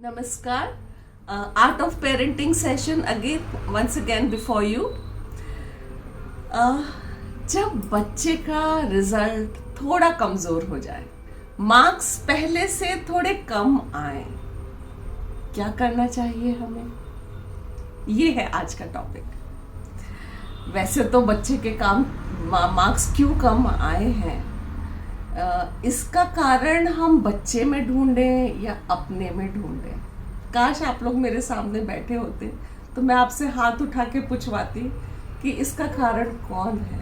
Namaskar. Art of Parenting session again, once again before you. जब बच्चे का result थोड़ा कमजोर हो जाए, मार्क्स पहले से थोड़े कम आए, क्या करना चाहिए हमें? ये है आज का टॉपिक। वैसे तो बच्चे के मार्क्स क्यों कम आए हैं, इसका कारण हम बच्चे में ढूंढें या अपने में ढूंढें। काश आप लोग मेरे सामने बैठे होते तो मैं आपसे हाथ उठा के पूछवाती कि इसका कारण कौन है।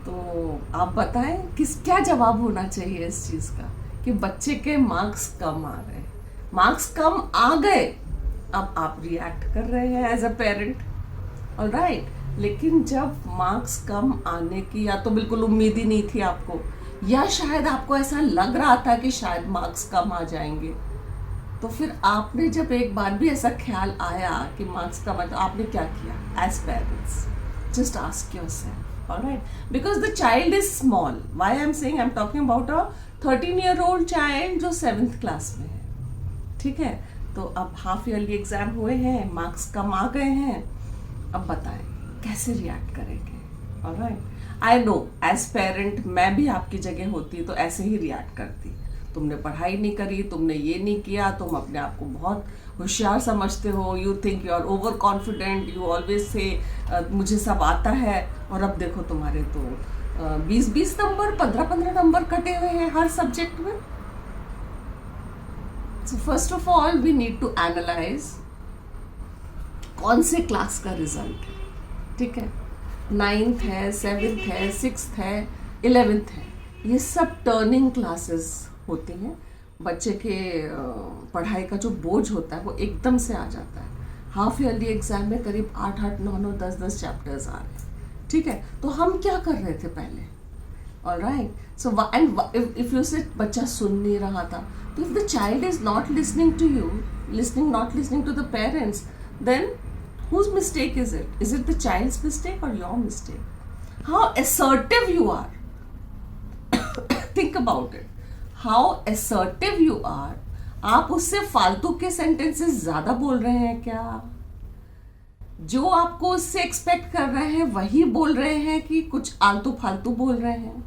तो आप बताएं क्या जवाब होना चाहिए इस चीज़ का कि बच्चे के मार्क्स कम आ रहे, मार्क्स कम आ गए, अब आप रिएक्ट कर रहे हैं एज अ पेरेंट, ऑलराइट। लेकिन जब मार्क्स कम आने की या तो बिल्कुल उम्मीद ही नहीं थी आपको, या शायद आपको ऐसा लग रहा था कि शायद मार्क्स कम आ जाएंगे, तो फिर आपने जब एक बार भी ऐसा ख्याल आया कि मार्क्स कम आए, तो आपने क्या किया as parents? Just ask yourself, alright, because the child is small. Why I am saying, I am talking about a 13-year-old child जो 7th क्लास में है, ठीक है। तो अब हाफ ईयरली एग्जाम हुए हैं, मार्क्स कम आ गए हैं, अब बताएं कैसे रिएक्ट करेंगे, alright. I know as parent मैं भी आपकी जगह होती तो ऐसे ही रिएक्ट करती। तुमने पढ़ाई नहीं करी, तुमने ये नहीं किया, तुम अपने आप को बहुत होशियार समझते हो, you think you are over confident, you always से मुझे सब आता है, और अब देखो तुम्हारे तो 20-20 नंबर, 15-15 नंबर कटे हुए हैं हर सब्जेक्ट में। So first of all we need to analyse कौन से क्लास का रिजल्ट है, ठीक है। 9th है, 7th है, 6th है, 11th है, ये सब टर्निंग क्लासेस होती हैं। बच्चे के पढ़ाई का जो बोझ होता है वो एकदम से आ जाता है। हाफ ईयरली एग्जाम में करीब 8-8, 9-9, 10-10 चैप्टर्स आ रहे हैं, ठीक है। तो हम क्या कर रहे थे पहले, alright. So and if you say बच्चा सुन नहीं रहा था, तो if the child is not listening to you, not listening to the parents, then whose mistake is it? Is it the child's mistake or your mistake? How assertive you are. Think about it. How assertive you are. आप उससे फालतू के sentences ज्यादा बोल रहे हैं क्या? जो आपको उससे एक्सपेक्ट कर रहे हैं वही बोल रहे हैं कि कुछ आलतू फालतू बोल रहे हैं,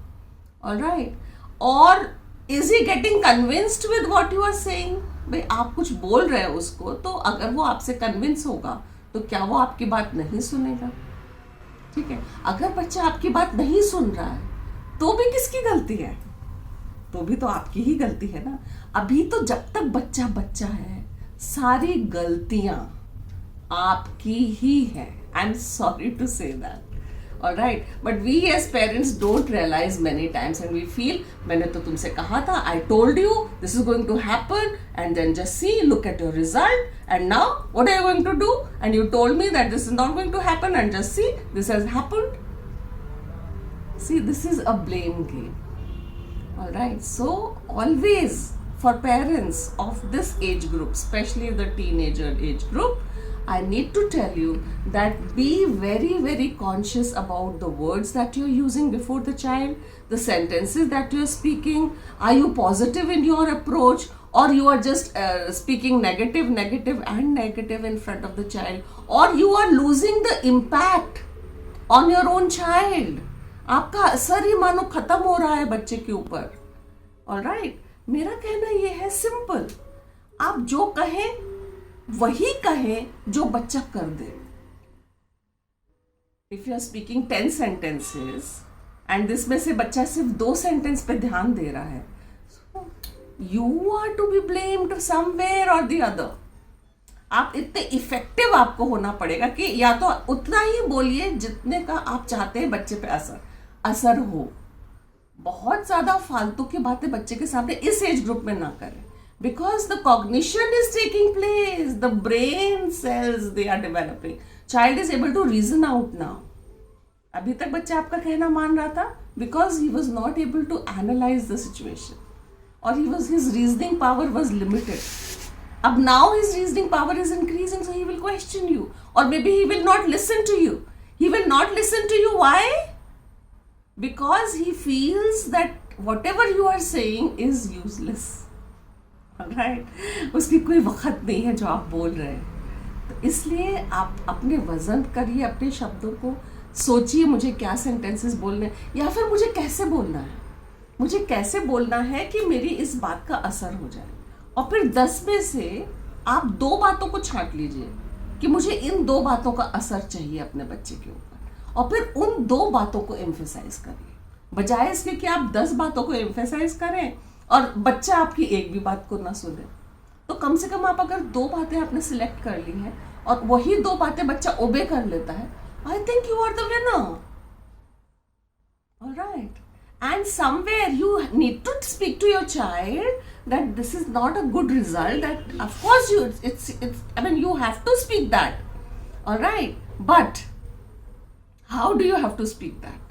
ऑलराइट। और is he getting convinced with what you are saying? भाई आप कुछ बोल रहे हैं उसको, तो अगर वो आपसे कन्विंस होगा तो क्या वो आपकी बात नहीं सुनेगा? ठीक है। अगर बच्चा आपकी बात नहीं सुन रहा है तो भी किसकी गलती है? तो भी तो आपकी ही गलती है ना। अभी तो जब तक बच्चा बच्चा है, सारी गलतियां आपकी ही है। I am sorry to say that, alright. But we as parents don't realise many times and we feel, मैंने तो तुमसे कहा था, I told you this is going to happen, and then just see, look at your result, and now what are you going to do? And you told me that this is not going to happen, and just see, this has happened. See, this is a blame game, all right. So always for parents of this age group, especially the teenager age group, I need to tell you that be very, very conscious about the words that you're using before the child, the sentences that you're speaking. Are you positive in your approach, or you are just speaking negative in front of the child, or you are losing the impact on your own child? आपका असर ही मानो खत्म हो रहा है बच्चे के ऊपर, ऑलराइट। मेरा कहना ये है सिंपल, आप जो कहें वही कहें जो बच्चा कर दे। If you are speaking 10 sentences and जिसमें से बच्चा सिर्फ 2 सेंटेंस पे ध्यान दे रहा है, you are to be blamed somewhere or the other. आप इतने इफेक्टिव आपको होना पड़ेगा कि या तो उतना ही बोलिए जितने का आप चाहते हैं बच्चे पे असर हो। बहुत ज्यादा फालतू की बातें बच्चे के सामने इस एज ग्रुप में ना करें, because the cognition is taking place, the brain cells they are developing, child is able to reason out now. अभी तक बच्चा आपका कहना मान रहा था because he was not able to analyse the situation, or his reasoning power was limited. Ab now his reasoning power is increasing, so he will question you, or maybe he will not listen to you. He will not listen to you. Why? Because he feels that whatever you are saying is useless. Right, उसकी कोई वक्त नहीं है जो आप बोल रहे हैं। तो इसलिए आप अपने वजन करिए, अपने शब्दों को सोचिए, मुझे क्या सेंटेंसेस बोलने हैं, या फिर मुझे कैसे बोलना है, मुझे कैसे बोलना है कि मेरी इस बात का असर हो जाए। और फिर 10 में से आप 2 बातों को छांट लीजिए कि मुझे इन 2 बातों का असर चाहिए अपने बच्चे के ऊपर, और फिर उन 2 बातों को एम्फेसाइज करिए, बजाय इसके कि आप 10 बातों को एम्फेसाइज करें और बच्चा आपकी एक भी बात को ना सुने। तो कम से कम आप अगर 2 बातें आपने सिलेक्ट कर ली हैं और वही 2 बातें बच्चा ओबे कर लेता है, I think you are the winner. Alright, and somewhere you need to speak to your child that this is not a good result, that of course it's I mean you have to speak that, all right, but how do you have to speak that?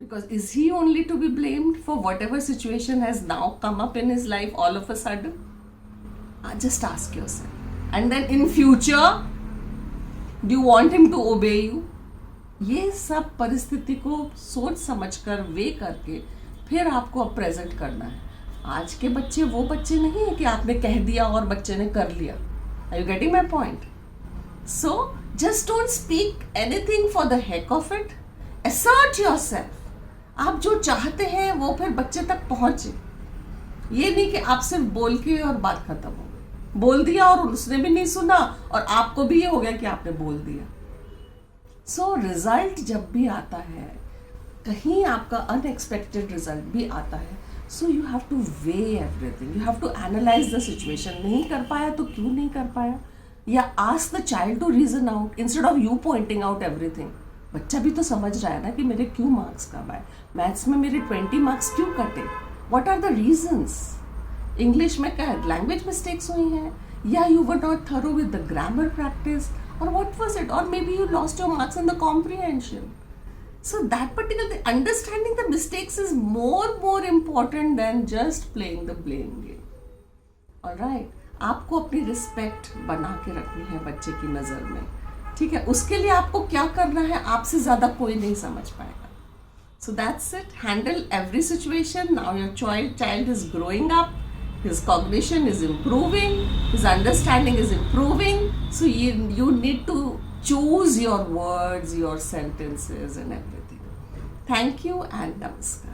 Because is he only to be blamed for whatever situation has now come up in his life all of a sudden? Just ask yourself. And then in future, do you want him to obey you? ये सब परिस्थिति को सोच समझकर वे करके फिर आपको अब प्रेजेंट करना है। आज के बच्चे वो बच्चे नहीं है कि आपने कह दिया और बच्चे ने कर लिया। Are you getting my point? So just don't speak anything for the heck of it, assert yourself. आप जो चाहते हैं वो फिर बच्चे तक पहुंचे। ये नहीं कि आप सिर्फ बोल के और बात खत्म हो गई, बोल दिया और उसने भी नहीं सुना और आपको भी ये हो गया कि आपने बोल दिया। सो रिजल्ट जब भी आता है, कहीं आपका अनएक्सपेक्टेड रिजल्ट भी आता है, so you have to weigh everything, you have to analyse the situation. नहीं कर पाया तो क्यों नहीं कर पाया, या ask the child to reason out instead of you pointing out everything. बच्चा भी तो समझ रहा है ना कि मेरे क्यों मार्क्स कम आए, मैथ्स में मेरे 20 मार्क्स क्यों कटे, what are the reasons. English में क्या लैंग्वेज मिस्टेक्स हुई हैं, या you were not thorough with the grammar practice, or what was it, or maybe you lost your marks in the comprehension. So that particular understanding the mistakes is more important than just playing the blame game. Alright, आपको अपनी respect बना के रखनी है बच्चे की नज़र में, ठीक है। उसके लिए आपको क्या करना है आपसे ज़्यादा कोई नहीं समझ पाएगा। So that's it. Handle every situation. Now your child is growing up. His cognition is improving, his understanding is improving, so you need to choose your words, your sentences and everything. Thank you and namaskar.